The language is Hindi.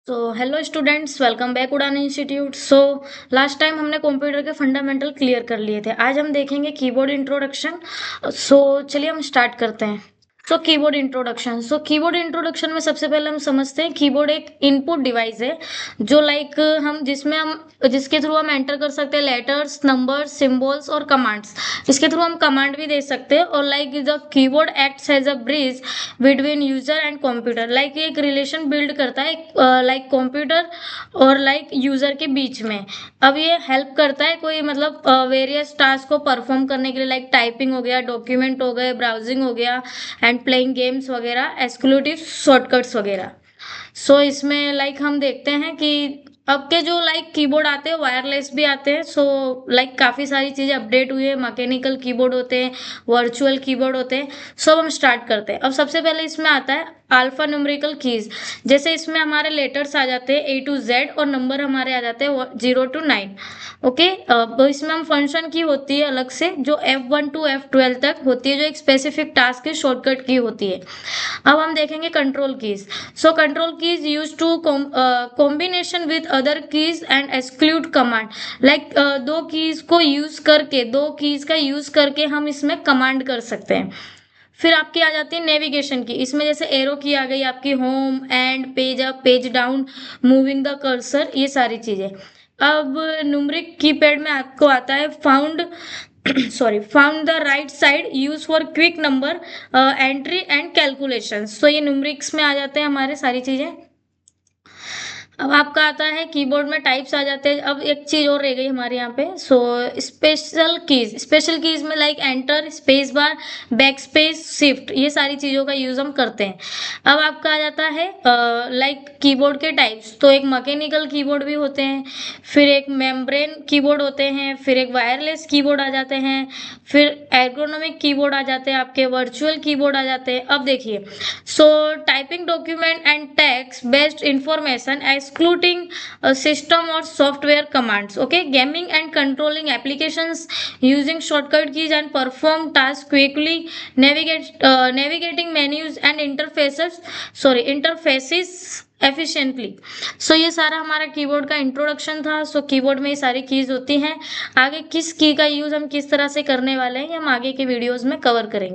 हेलो स्टूडेंट्स, वेलकम बैक उड़ान इंस्टीट्यूट। लास्ट टाइम हमने कंप्यूटर के फंडामेंटल क्लियर कर लिए थे। आज हम देखेंगे कीबोर्ड इंट्रोडक्शन। चलिए हम स्टार्ट करते हैं। कीबोर्ड इंट्रोडक्शन में सबसे पहले हम समझते हैं कीबोर्ड एक इनपुट डिवाइस है जो जिसके थ्रू हम एंटर कर सकते हैं लेटर्स, नंबर्स, सिंबल्स और कमांड्स। इसके थ्रू हम कमांड भी दे सकते हैं। और the keyboard acts as a bridge between user and computer. ये एक रिलेशन बिल्ड करता है कंप्यूटर और यूजर के बीच में। अब ये हेल्प करता है कोई वेरियस टास्क को परफॉर्म करने के लिए, टाइपिंग हो गया, डॉक्यूमेंट हो गए, ब्राउजिंग हो गया एंड प्लेइंग गेम्स वगैरह, एक्सक्लूसिव शॉर्टकट्स वगैरह। इसमें हम देखते हैं कि अब के जो कीबोर्ड आते हैं वायरलेस भी आते हैं। काफी सारी चीजें अपडेट हुई है। मैकेनिकल कीबोर्ड होते हैं, वर्चुअल कीबोर्ड होते हैं। अब हम स्टार्ट करते हैं। अब सबसे पहले इसमें आता है अल्फा न्यूमेरिकल कीज। जैसे इसमें हमारे लेटर्स आ जाते हैं A to Z और नंबर हमारे आ जाते हैं 0 to 9। ओके, तो इसमें हम फंक्शन की होती है अलग से जो F1 to F12 तक होती है, जो एक स्पेसिफिक टास्क की शॉर्टकट की होती है। अब हम देखेंगे control keys. Control keys use to combination with other keys and exclude command. दो कीज का यूज करके हम इसमें कमांड कर सकते हैं। फिर आपकी आ जाती है नेविगेशन की। इसमें जैसे एरो की आ गई आपकी, home, and, page up, page down, moving the cursor, ये सारी चीजें। अब न्यूमरिक कीपैड में आपको आता है found found the right side, use for quick number entry and calculation. ये न्यूमरिक्स में आ जाते हैं हमारे सारी चीजें। अब आपका आता है कीबोर्ड में टाइप्स आ जाते हैं। अब एक चीज और रह गई हमारे यहाँ पे। स्पेशल कीज में enter, space bar, back space, shift, ये सारी चीजों का यूज हम करते हैं। अब आपका आ जाता है कीबोर्ड के टाइप्स। तो एक मैकेनिकल कीबोर्ड भी होते हैं, फिर एक मेम्ब्रेन कीबोर्ड होते हैं, फिर एक वायरलेस कीबोर्ड आ जाते हैं, फिर एर्गोनॉमिक कीबोर्ड आ जाते हैं, आपके वर्चुअल कीबोर्ड आ जाते हैं। अब देखिए, typing document and text based information excluding system or software commands. Okay, gaming and controlling applications using shortcut keys and perform tasks quickly, navigating menus and interfaces efficiently. ये सारा हमारा कीबोर्ड का इंट्रोडक्शन था। कीबोर्ड में ये सारी कीज होती हैं। आगे किस की का यूज हम किस तरह से करने वाले हैं, हम आगे के वीडियोस में कवर करेंगे।